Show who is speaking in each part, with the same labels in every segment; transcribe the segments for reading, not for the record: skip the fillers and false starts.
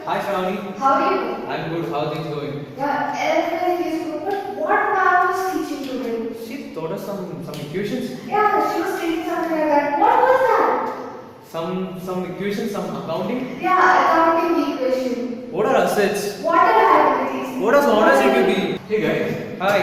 Speaker 1: Hi Shravani.
Speaker 2: How are you?
Speaker 1: I'm good. How are things going?
Speaker 2: Yeah, everything is good. But what ma'am was teaching today?
Speaker 1: She taught us some equations.
Speaker 2: Yeah, she was teaching something like that. What was that?
Speaker 1: Some equations, some accounting.
Speaker 2: Yeah, accounting equation.
Speaker 1: What are assets?
Speaker 2: What are liabilities?
Speaker 1: What is honors equity?
Speaker 3: Hey guys,
Speaker 1: Hi.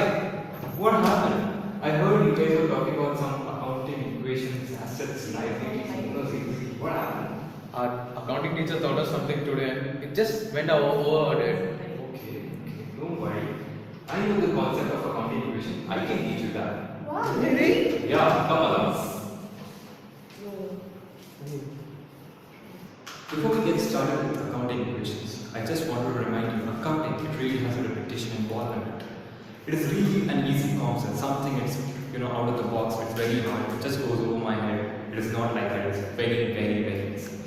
Speaker 3: what happened? I heard you guys were talking about some accounting equations, assets, liabilities, owners, equity. What happened?
Speaker 1: Our accounting teacher taught us something today and it just went over our head.
Speaker 3: Okay, don't worry. I know the concept of accounting equation. I can teach you that.
Speaker 2: Wow.
Speaker 1: Really?
Speaker 3: Yeah, come along. Before we get started with accounting equations, I just want to remind you, accounting, it really has a repetition involved in it. It is really an easy concept, something it's out of the box, it's very hard, it just goes over my head. It is not like that, it's very, very, very easy.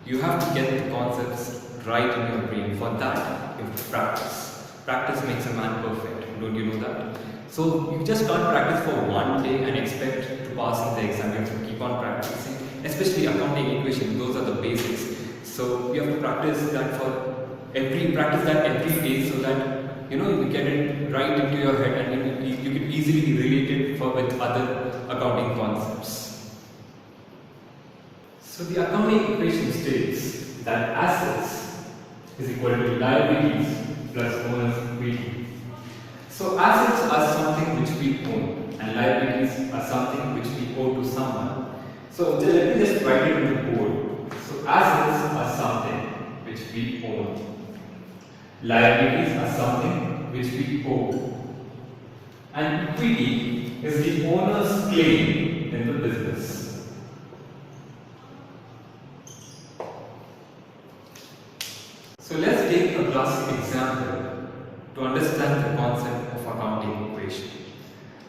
Speaker 3: You have to get the concepts right in your brain. For that, you have to practice. Practice makes a man perfect, don't you know that? So you just can't practice for one day and expect to pass in the exam. You have to keep on practicing, especially accounting equations, those are the basics. So you have to practice that every day so that you get it right into your head and you can easily relate it with other accounting concepts. So the accounting equation states that assets is equal to liabilities plus owner's equity. So assets are something which we own and liabilities are something which we owe to someone. So let me just write it on the board. So assets are something which we own. Liabilities are something which we owe. And equity is the owner's claim in the business. So let's take a classic example to understand the concept of accounting equation.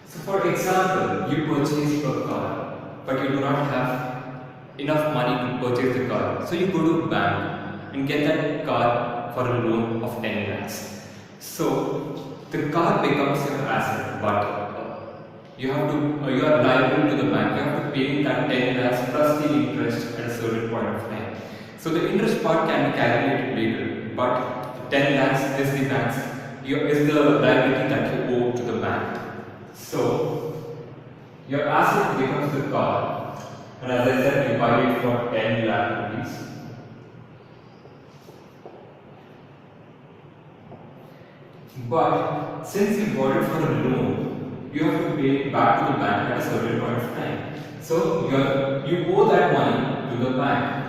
Speaker 3: So for example, you purchase a car, but you do not have enough money to purchase the car. So you go to a bank and get that car for a loan of 10 lakhs. So the car becomes your asset, but you are liable to the bank. You have to pay that 10 lakhs plus the interest at a certain point of time. So the interest part can be calculated later, but 10 lakhs is the liability that you owe to the bank. So your asset becomes the car, and as I said, you buy it for 10 lakh rupees. But since you bought it for a loan, you have to pay it back to the bank at a certain point of time. So you owe that money to the bank.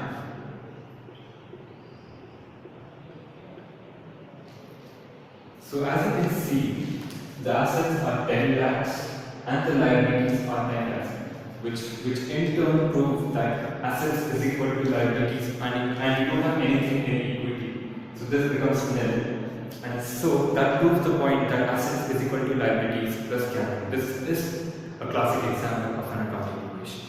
Speaker 3: So as you can see, the assets are 10 lakhs and the liabilities are 10 lakhs, which in turn proves that assets is equal to liabilities and you don't have anything in equity. So this becomes nil. And so that proves the point that assets is equal to liabilities plus capital. This is a classic example of an accounting equation.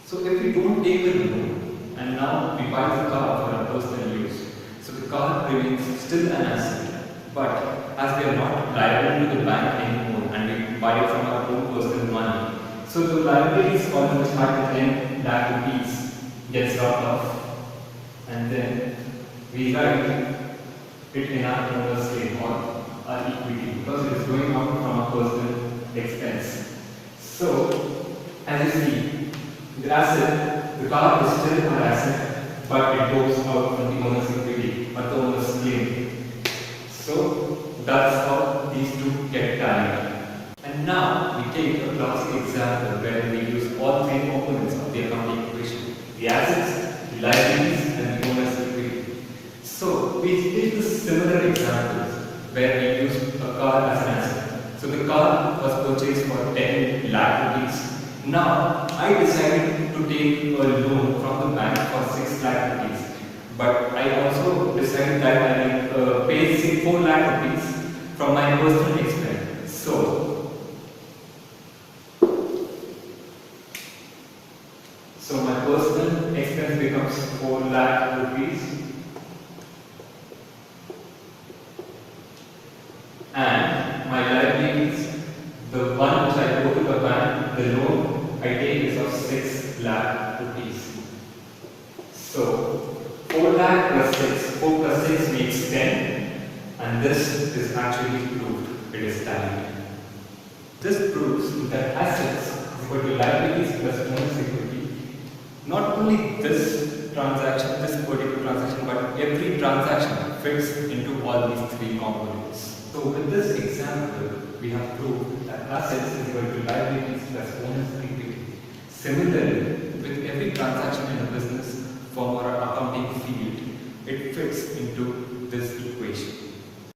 Speaker 3: So if we don't take the loan and now we buy the car for our personal use, so the car remains still an asset. But as we are not liable to the bank anymore and we buy it from our own personal money, so the liabilities column which had the 10 lakh rupees gets dropped off, and then we write it in our owner's claim or our equity because it is going out from our personal expense. So as you see, the car is still our asset, but it goes out from the owner's equity or the owner's claim. So that's how these two get tied. And now we take a classic example where we use all three components of the accounting equation: the assets, the liabilities, and the owner's equity. So we take the similar examples where we use a car as an asset. So the car was purchased for 10 lakh rupees. Now I decided to take a loan from the bank for 6 lakh rupees. But I also decided that I will pay 4 lakh rupees from my personal expense. So my personal expense becomes 4 lakh rupees. And my liabilities, the one which I go to the bank, the loan I take is of 6 lakh rupees. So 4 lakh plus 6, 4 plus 6 makes 10, and this is actually proved. It is tallied. This proves that assets is equal to liabilities plus owner's equity. Not only this transaction, this particular transaction, but every transaction fits into all these 3 components. So with this example, we have proved that assets is equal to liabilities plus owner's equity. Similarly, with every transaction in a business firm or accounting field, it fits into this equation.